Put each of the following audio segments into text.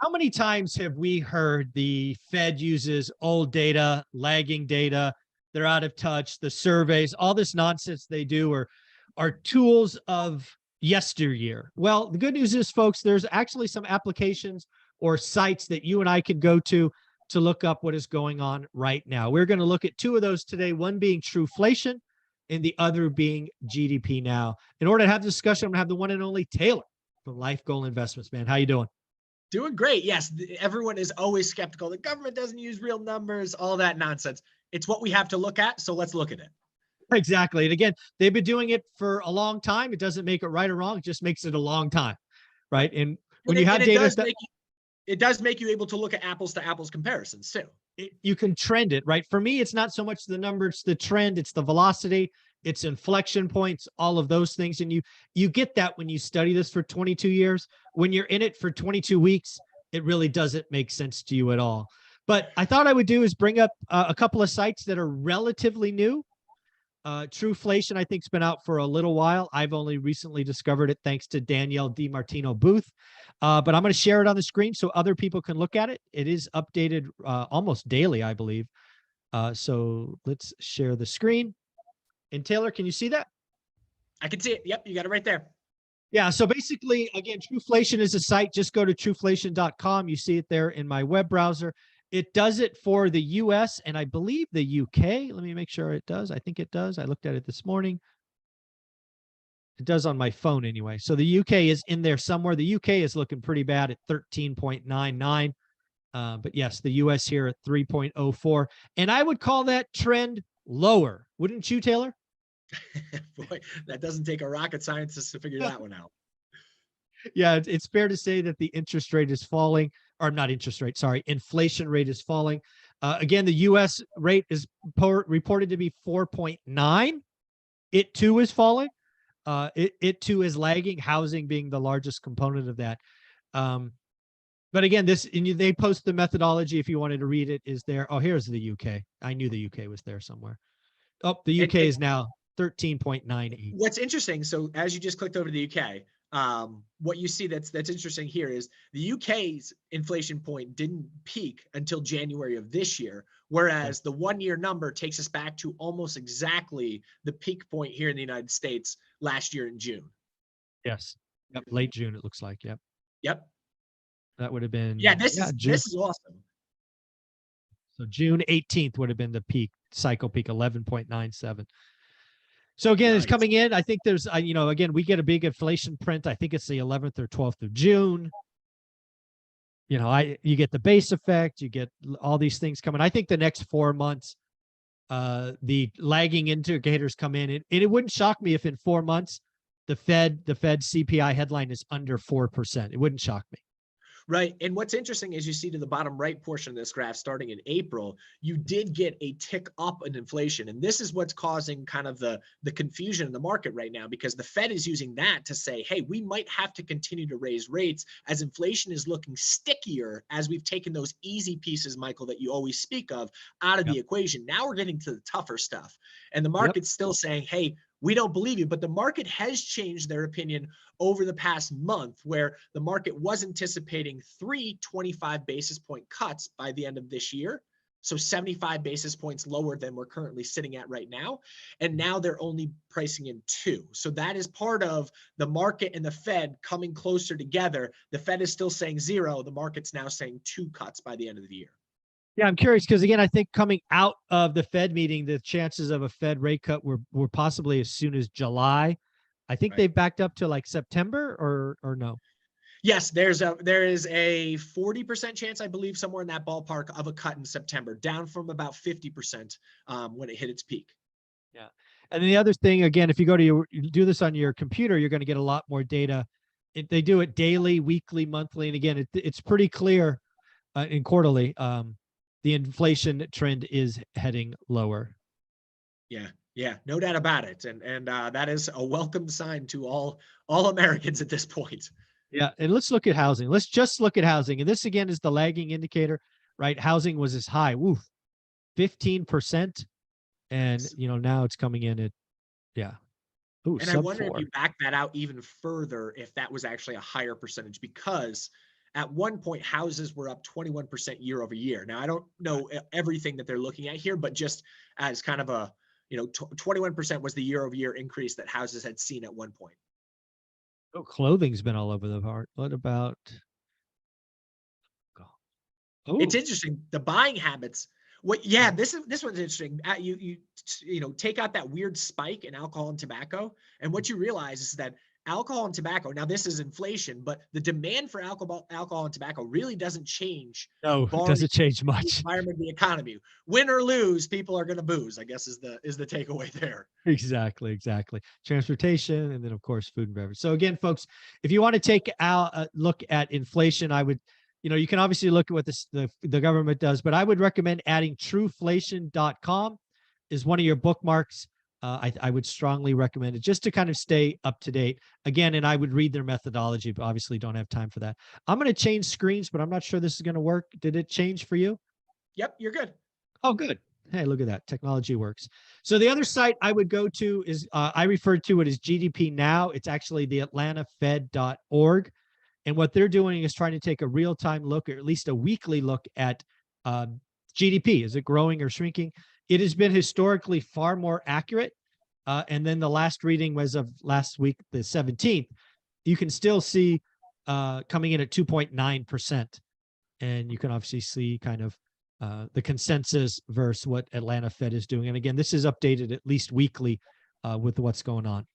How many times have we heard the Fed uses old data, lagging data, they're out of touch, the surveys, all this nonsense they do are tools of yesteryear? Well, the good news is, folks, there's actually some applications or sites that you and I can go to look up what is going on right now. We're going to look at two of those today, one being TruFlation and the other being GDP Now. In order to have the discussion, I'm going to have the one and only Taylor from Life Goal Investments. Man, how you doing? Doing great. Yes, everyone is always skeptical. The government doesn't use real numbers, all that nonsense. It's what we have to look at, so let's look at it. Exactly. And again, they've been doing it for a long time. It doesn't make it right or wrong. It just makes it a long time. Right. And when And you it, have and it data does that make it does make you able to look at apples to apples comparisons too. you can trend it, right? For me, it's not so much the numbers, the trend, it's the velocity, it's inflection points, all of those things. And you get that when you study this for 22 years. When you're in it for 22 weeks, it really doesn't make sense to you at all. But I thought I would do is bring up a couple of sites that are relatively new. TruFlation, I think, has been out for a little while. I've only recently discovered it thanks to Danielle DiMartino Booth. But I'm going to share it on the screen so other people can look at it. It is updated almost daily, I believe. So let's share the screen. And Taylor, can you see that? I can see it. Yep, you got it right there. Yeah, so basically, again, TruFlation is a site. Just go to truflation.com. You see it there in my web browser. It does it for the US and I believe the UK. Let me make sure it does. I think it does. I looked at it this morning. It does on my phone anyway. So the UK is in there somewhere. The UK is looking pretty bad at 13.99. But yes, the US here at 3.04. And I would call that trend lower. Wouldn't you, Taylor? Boy, that doesn't take a rocket scientist to figure that one out. Yeah, it's fair to say that the interest rate is falling, or not interest rate, sorry, inflation rate is falling. Again, the US rate is reported to be 4.9. It too is falling. It too is lagging, housing being the largest component of that. But again, they post the methodology if you wanted to read it is there. Oh, here's the UK. I knew the UK was there somewhere. Oh, the UK is now 13.98. What's interesting, so as you just clicked over to the UK, what you see that's interesting here is the UK's inflation point didn't peak until January of this year, whereas the 1-year number takes us back to almost exactly the peak point here in the United States last year in June. Yes. Yep. Late June, it looks like. Yep. Yep. That would have been This is awesome. So June 18th would have been the peak, cycle peak, 11.97. So again, Nice. It's coming in. I think there's, again, we get a big inflation print. I think it's the 11th or 12th of June. You get the base effect, you get all these things coming. I think the next 4 months, the lagging indicators come in, and it wouldn't shock me if in 4 months, the Fed CPI headline is under 4%. It wouldn't shock me. Right. And what's interesting is you see to the bottom right portion of this graph starting in April, you did get a tick up in inflation. And this is what's causing kind of the confusion in the market right now, because the Fed is using that to say, hey, we might have to continue to raise rates as inflation is looking stickier as we've taken those easy pieces, Michael, that you always speak of out of the equation. Now we're getting to the tougher stuff. And the market's still saying, hey, we don't believe you, but the market has changed their opinion over the past month, where the market was anticipating 3 25 basis point cuts by the end of this year. So 75 basis points lower than we're currently sitting at right now. And now they're only pricing in 2. So that is part of the market and the Fed coming closer together. The Fed is still saying 0. The market's now saying 2 cuts by the end of the year. Yeah, I'm curious because, again, I think coming out of the Fed meeting, the chances of a Fed rate cut were possibly as soon as July. I think they backed up to like September or no? Yes, there is a 40% chance, I believe, somewhere in that ballpark of a cut in September, down from about 50% when it hit its peak. Yeah. And then the other thing, again, if you you do this on your computer, you're going to get a lot more data. They do it daily, weekly, monthly. And again, it's pretty clear in quarterly. The inflation trend is heading lower. Yeah, no doubt about it. And that is a welcome sign to all Americans at this point. Yeah, and let's look at housing. Let's just look at housing. And this, again, is the lagging indicator, right? Housing was as high, 15%. And, now it's coming in at, And I wonder if you back that out even further, if that was actually a higher percentage, because at one point, houses were up 21% year over year. Now, I don't know everything that they're looking at here, but just as kind of a, 21% was the year over year increase that houses had seen at one point. Oh, clothing's been all over the part. What about? It's Oh, interesting, the buying habits. Yeah, this one's interesting. Take out that weird spike in alcohol and tobacco, and what you realize is that alcohol and tobacco, now this is inflation, but the demand for alcohol and tobacco really doesn't change, no, it barring doesn't change the much. environment of the economy. Win or lose, people are going to booze, I guess, is the takeaway there. Exactly, exactly. Transportation, and then of course food and beverage. So again, folks, if you want to take out a look at inflation, I would, you can obviously look at what the government does, but I would recommend adding TruFlation.com is one of your bookmarks. I would strongly recommend it just to kind of stay up to date. Again, and I would read their methodology, but obviously don't have time for that. I'm going to change screens, but I'm not sure this is going to work. Did it change for you? Yep, you're good. Oh, good. Hey, look at that. Technology works. So the other site I would go to is I referred to it as GDP Now. It's actually the atlantafed.org. And what they're doing is trying to take a real-time look, or at least a weekly look at GDP. Is it growing or shrinking? It has been historically far more accurate. And then the last reading was of last week, the 17th. You can still see coming in at 2.9%. And you can obviously see kind of the consensus versus what Atlanta Fed is doing. And again, this is updated at least weekly with what's going on.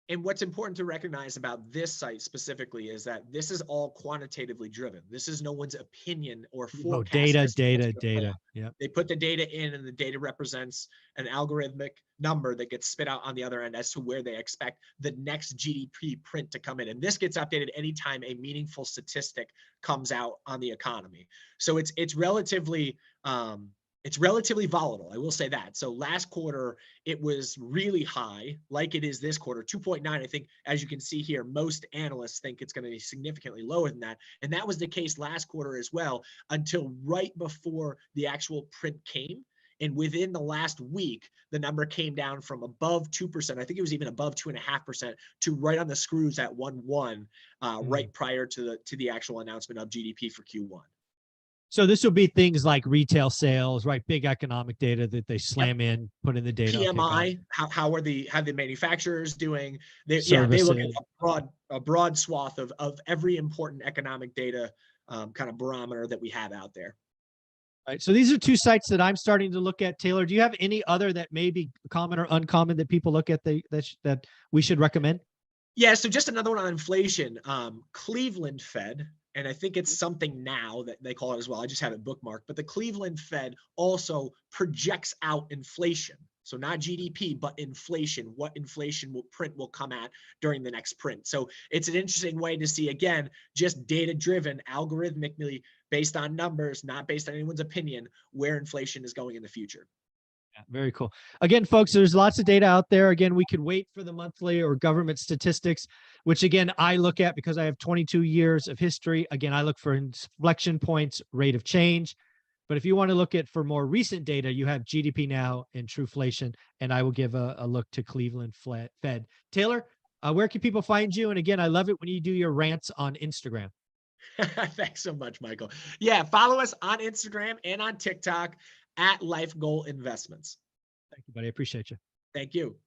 And what's important to recognize about this site specifically is that this is all quantitatively driven. This is no one's opinion or Oh, forecast data, as to what's data, going to play data. out. Yeah. They put the data in, and the data represents an algorithmic number that gets spit out on the other end as to where they expect the next GDP print to come in. And this gets updated anytime a meaningful statistic comes out on the economy. So it's relatively volatile. I will say that. So last quarter, it was really high, like it is this quarter, 2.9. I think, as you can see here, most analysts think it's going to be significantly lower than that. And that was the case last quarter as well, until right before the actual print came. And within the last week, the number came down from above 2%. I think it was even above 2.5% to right on the screws at 1.1, right prior to the actual announcement of GDP for Q1. So this will be things like retail sales, right? Big economic data that they slam in, put in the data. PMI, okay, how are the manufacturers doing? They look at Services. a broad swath of every important economic data kind of barometer that we have out there. Right. So these are two sites that I'm starting to look at. Taylor, do you have any other that may be common or uncommon that people look at that we should recommend? Yeah, so just another one on inflation. Cleveland Fed, and I think it's something now that they call it as well. I just have it bookmarked, but the Cleveland Fed also projects out inflation. So not GDP, but inflation, what inflation will come at during the next print. So it's an interesting way to see, again, just data-driven, algorithmically based on numbers, not based on anyone's opinion, where inflation is going in the future. Yeah, very cool. Again, folks, there's lots of data out there. Again, we could wait for the monthly or government statistics, which again, I look at because I have 22 years of history. Again, I look for inflection points, rate of change. But if you want to look at for more recent data, you have GDP Now and TruFlation, and I will give a look to Cleveland Fed. Taylor, where can people find you? And again, I love it when you do your rants on Instagram. Thanks so much, Michael. Yeah, follow us on Instagram and on TikTok at Life Goal Investments. Thank you, buddy. I appreciate you. Thank you.